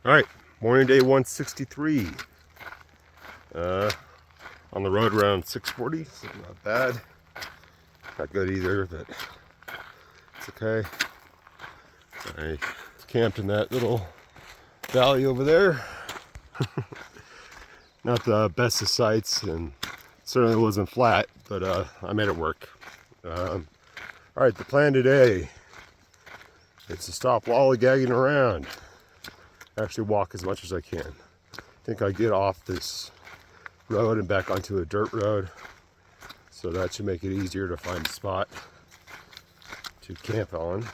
All right, morning day 163. On the road around 6:40, so not bad. Not good either, but it's okay. I camped in that little valley over there. Not the best of sights, and certainly wasn't flat, but I made it work. All right, the plan today is to stop lollygagging around. Actually walk as much as I can. I think I get off this road and back onto a dirt road, so that should make it easier to find a spot to camp on.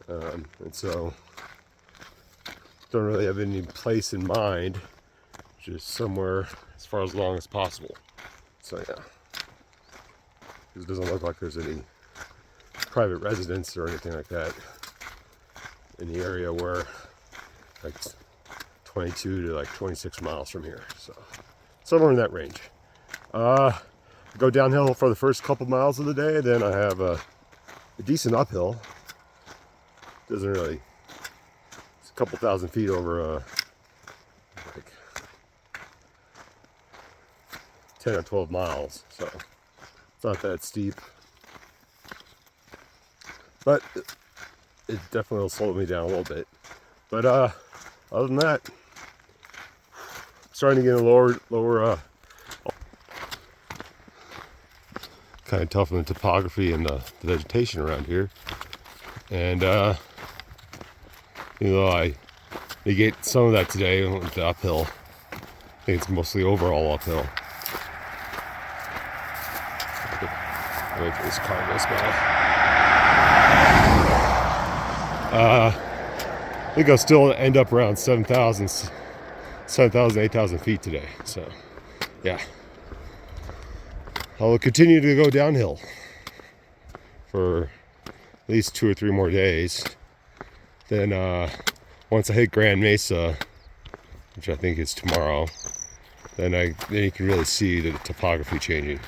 And so don't really have any place in mind, just somewhere as far as long as possible. So yeah, it doesn't look like there's any private residence or anything like that in the area where like 22 to like 26 miles from here, so somewhere in that range. Go downhill for the first couple miles of the day, then I have a decent uphill. Doesn't really, it's a couple thousand feet over like 10 or 12 miles, so it's not that steep, but it definitely will slow me down a little bit. But other than that, starting to get a lower kind of tough on the topography and the vegetation around here. And I negate some of that today with the uphill. I think it's mostly overall uphill. Wait for this car to go by. I think I'll still end up around 7,000, 8,000 feet today. So, yeah. I'll continue to go downhill for at least 2 or 3 more days. Then, once I hit Grand Mesa, which I think is tomorrow, then you can really see the topography changing.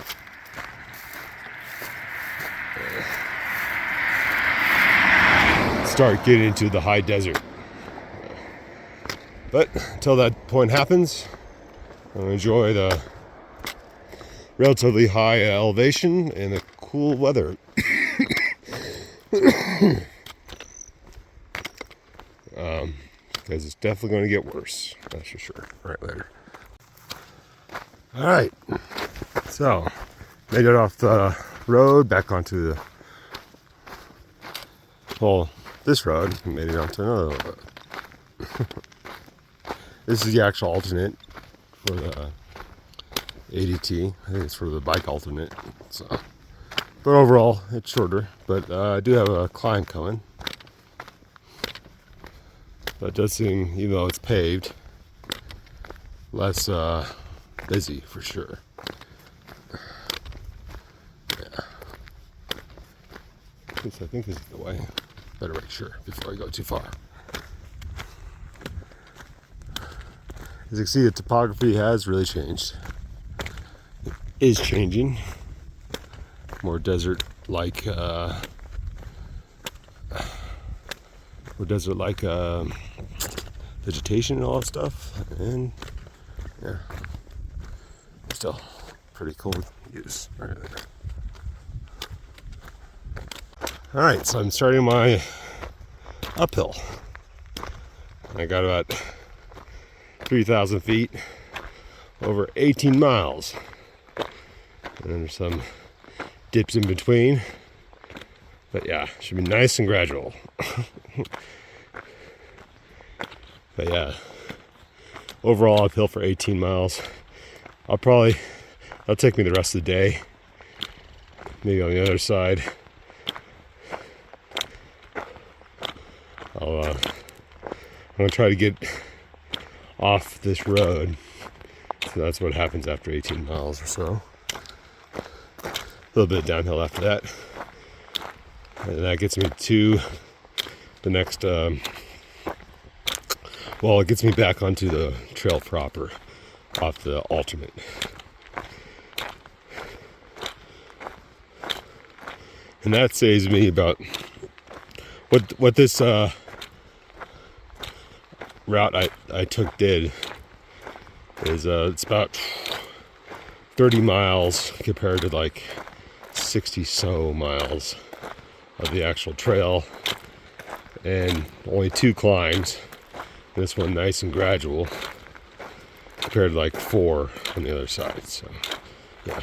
Start getting into the high desert. But until that point happens, I'll enjoy the relatively high elevation and the cool weather. Because it's definitely going to get worse, that's for sure. All right, later. All right, so made it off the road back onto this road, and made it onto another road. This is the actual alternate for the ADT. I think it's for the bike alternate. So, but overall, it's shorter. But I do have a climb coming. But it does seem, even though it's paved, less busy for sure. Yeah. I think this is the way. Better make sure before I go too far. As you can see, the topography has really changed. It is changing. More desert-like, vegetation and all that stuff. And yeah, still pretty cool views right there. All right, so I'm starting my uphill. I got about 3,000 feet over 18 miles. And there's some dips in between. But yeah, should be nice and gradual. But yeah, overall uphill for 18 miles. That'll take me the rest of the day. Maybe on the other side, I'm gonna try to get off this road. So that's what happens after 18 miles or so. A little bit downhill after that. And that gets me to the next, it gets me back onto the trail proper, off the alternate. And that saves me about, what this route I took did is it's about 30 miles compared to like 60 so miles of the actual trail, and only 2 climbs. This one nice and gradual compared to like 4 on the other side. So yeah,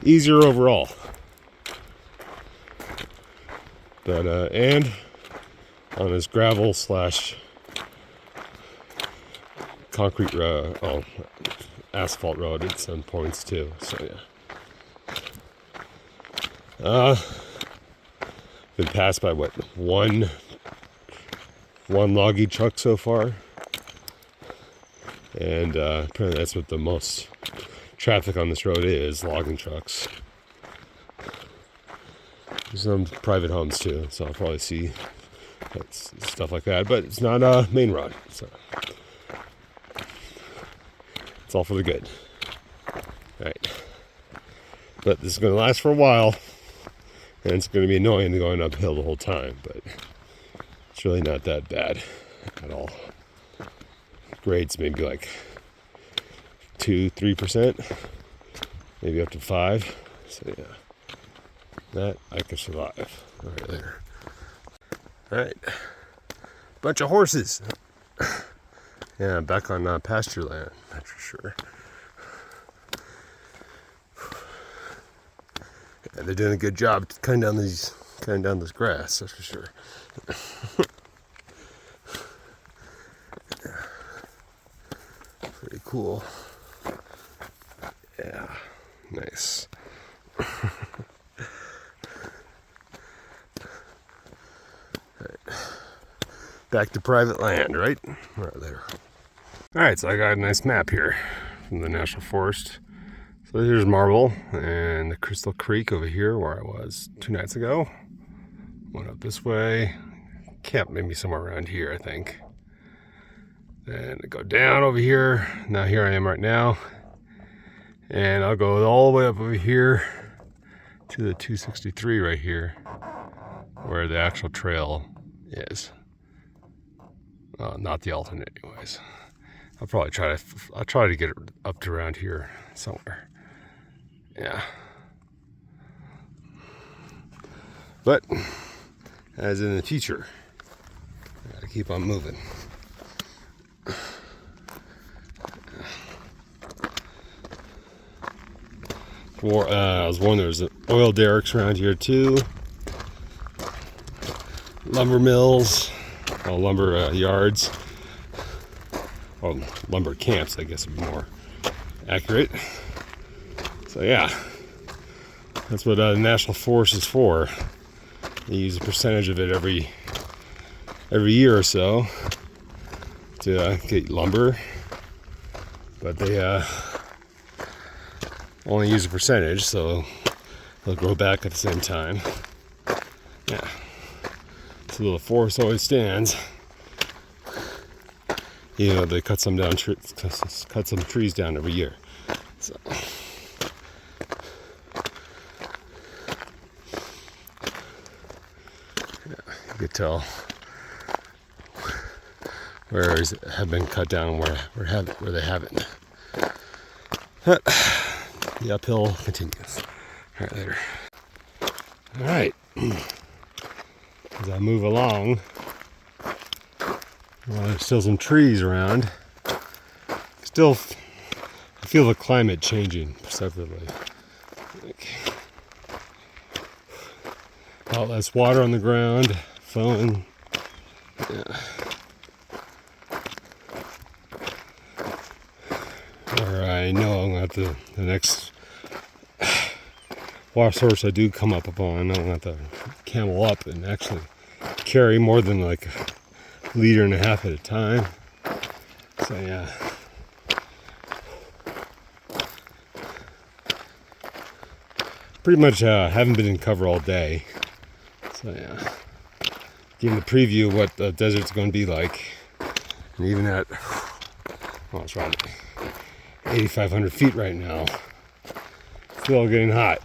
easier overall. But and on this gravel slash concrete road, asphalt road at some points too. So yeah, been passed by what, one loggy truck so far, and apparently that's what the most traffic on this road is, logging trucks. There's some private homes too, so I'll probably see stuff like that, but it's not a main road, so it's all for the good. Alright, but this is going to last for a while, and it's going to be annoying going uphill the whole time, but it's really not that bad at all. Grades maybe like 2-3%, maybe up to 5%. So yeah, that I could survive right there. All right, bunch of horses. Yeah, back on pasture land, that's for sure. Yeah, they're doing a good job cutting down this grass, that's for sure. Yeah. Pretty cool. Yeah, nice. Back to private land, right? Right there. Alright, so I got a nice map here from the National Forest. So here's Marble and the Crystal Creek over here where I was 2 nights ago. Went up this way. Camped maybe somewhere around here, I think. Then I go down over here. Now here I am right now. And I'll go all the way up over here to the 263 right here, where the actual trail is. Not the alternate, anyways. I'll try to get it up to around here somewhere. Yeah. But as in the future, I gotta keep on moving. I was wondering, there's oil derricks around here too. Lumber mills, lumber yards, or lumber camps, I guess would be more accurate. So yeah, that's what the National Forest is for. They use a percentage of it every year or so to get lumber, but they only use a percentage, so they'll grow back at the same time. Yeah, so the forest always stands. You know, they cut some trees down every year. So yeah, you could tell where have been cut down, where they haven't. But the uphill continues. All right, later. All right. As I move along, well, there's still some trees around. Still, I feel the climate changing perceptibly. A lot less water on the ground, flowing. Yeah. Or I know I'm going to have the next water source I do come up upon, I'm going to have to camel up and actually carry more than like a liter and a half at a time. So yeah. Pretty much haven't been in cover all day. So yeah. Giving the preview of what the desert's going to be like. And even at, well, it's around 8,500 feet right now. Still getting hot.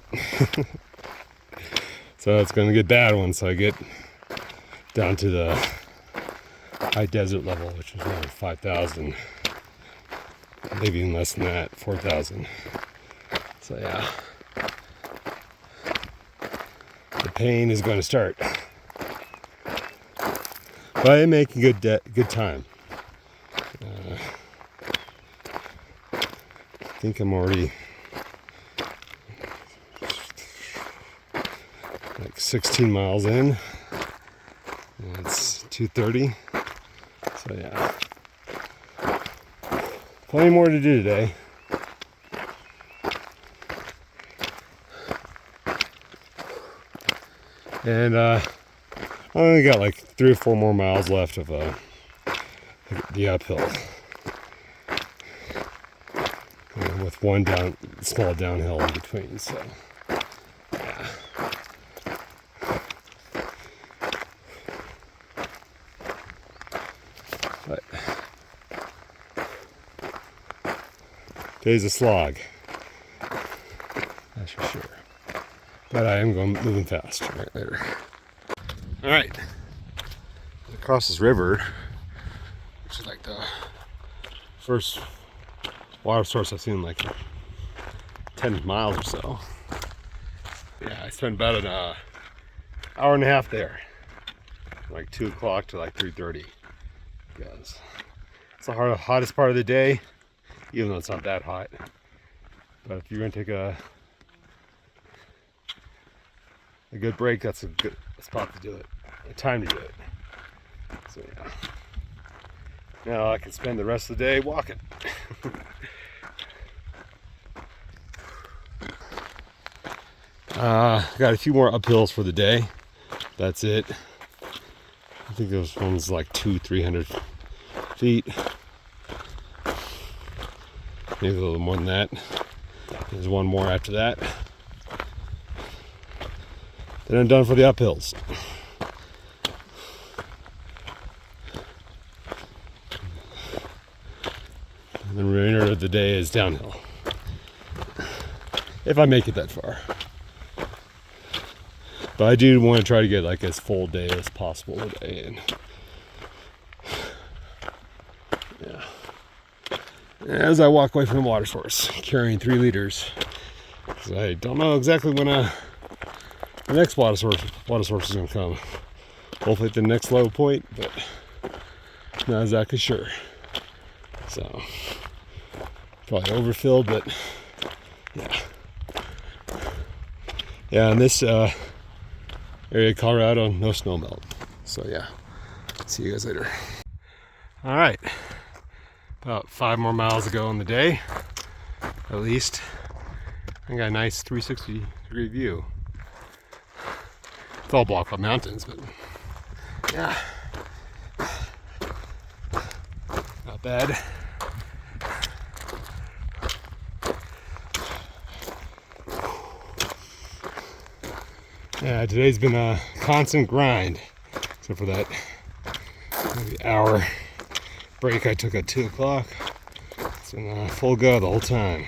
So it's going to get bad once I get down to the high desert level, which was around 5,000. Maybe even less than that, 4,000. So yeah, the pain is going to start. But I'm making good time. I think I'm already like 16 miles in. And it's 2:30. So yeah, plenty more to do today. And I only got like 3 or 4 more miles left of the uphill, with one small downhill in between. So yeah. But today's a slog, that's for sure. But I am moving fast right later. All right, across this river, which is like the first water source I've seen in like 10 miles or so. Yeah, I spent about an hour and a half there, like 2 o'clock to like 3:30. Because it's the hottest part of the day, even though it's not that hot. But if you're gonna take a good break, that's a good spot to do it, a time to do it. So yeah, now I can spend the rest of the day walking. Got a few more uphills for the day. That's it. I think those ones like 200-300 feet, maybe a little more than that. There's one more after that. Then I'm done for the uphills. And the remainder of the day is downhill, if I make it that far. But I do want to try to get like as full day as possible today. And yeah, as I walk away from the water source, carrying 3 liters, because I don't know exactly when the next water source is going to come. Hopefully at the next low point, but not exactly sure. So probably overfilled, but yeah. Yeah, in this area of Colorado, no snow melt. So yeah, see you guys later. All right, about 5 more miles to go in the day, at least. I got a nice 360-degree view. It's all blocked by mountains, but yeah, not bad. Yeah, today's been a constant grind, except for that maybe hour break I took at 2 o'clock. It's been full go the whole time.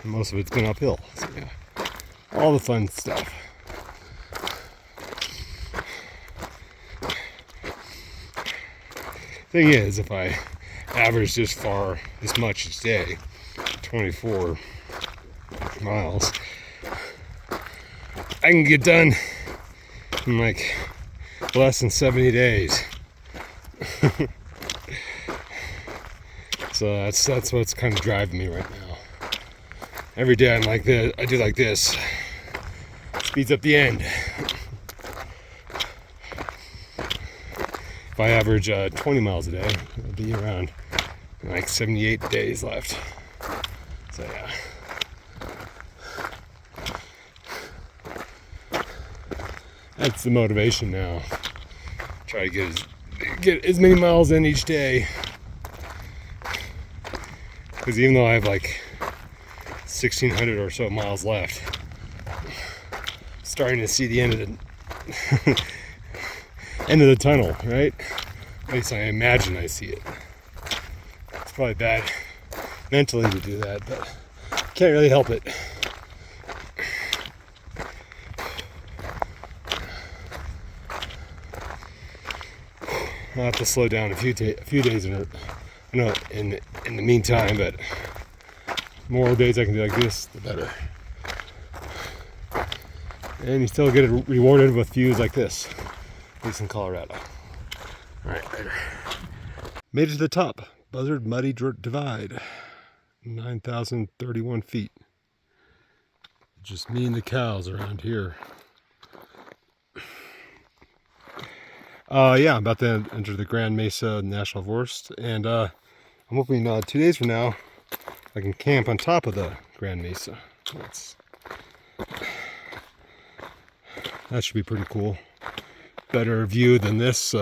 Most of it's been uphill, so yeah, all the fun stuff. Thing is, if I average this much each day, 24 miles, I can get done in like less than 70 days. So that's what's kind of driving me right now. Every day I'm like this, I do like this, speeds up the end. If I average 20 miles a day, it'll be around like 78 days left. So yeah. That's the motivation now. Try to get as many miles in each day. Because even though I have like 1,600 or so miles left, starting to see the end of the end of the tunnel, right? At least I imagine I see it. It's probably bad mentally to do that, but can't really help it. I'll have to slow down a few days in the meantime, but the more days I can do like this, the better. And you still get rewarded with views like this, at least in Colorado. All right, later. Made it to the top. Buzzard Muddy Divide, 9,031 feet. Just me and the cows around here. Yeah, I'm about to enter the Grand Mesa National Forest, and I'm hoping 2 days from now I can camp on top of the Grand Mesa. That should be pretty cool. Better view than this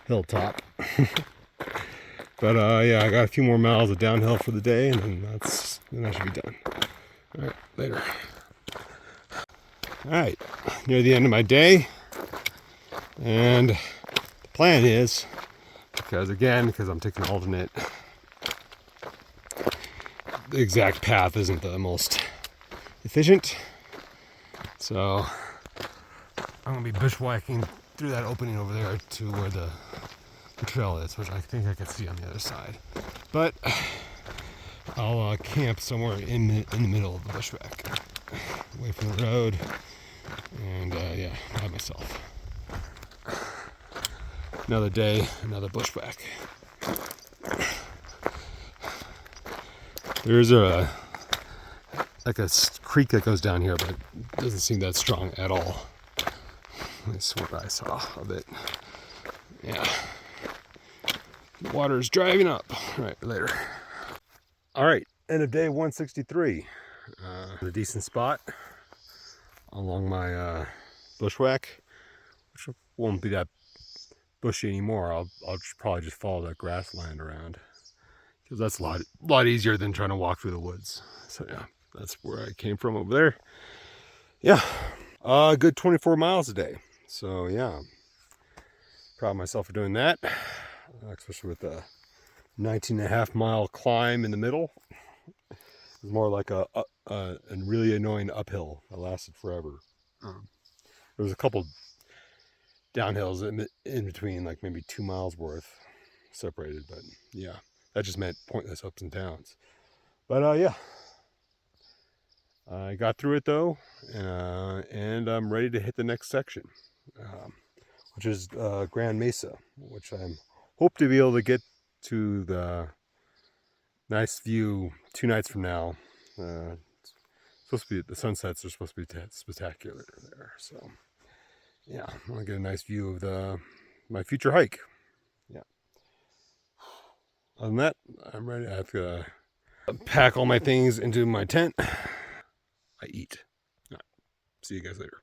hilltop. But yeah, I got a few more miles of downhill for the day, and then I should be done. All right, later. All right, near the end of my day, and the plan is, because I'm taking an alternate, the exact path isn't the most efficient, so I'm gonna be bushwhacking through that opening over there to where the trail is, which I think I can see on the other side. But I'll camp somewhere in the middle of the bushwhack, away from the road, and yeah, by myself. Another day, another bushwhack. There's a creek that goes down here, but it doesn't seem that strong at all. That's what I saw of it. Yeah. The water's driving up. All right, later. All right, end of day 163. A decent spot along my bushwhack, which won't be that bushy anymore. I'll probably just follow that grassland around, because that's a lot easier than trying to walk through the woods. So yeah, that's where I came from over there. Yeah, a good 24 miles a day. So yeah, proud of myself for doing that, especially with the 19.5 mile climb in the middle. It was more like a really annoying uphill that lasted forever. There was a couple downhills in between, like maybe 2 miles worth separated, but yeah, that just meant pointless ups and downs. But yeah, I got through it though, and I'm ready to hit the next section, which is Grand Mesa, which I'm hope to be able to get to the nice view 2 nights from now. It's supposed to be, the sunsets are supposed to be spectacular there, so yeah, I want to get a nice view of my future hike. Yeah. Other than that, I'm ready. I have to pack all my things into my tent. I eat. All right. See you guys later.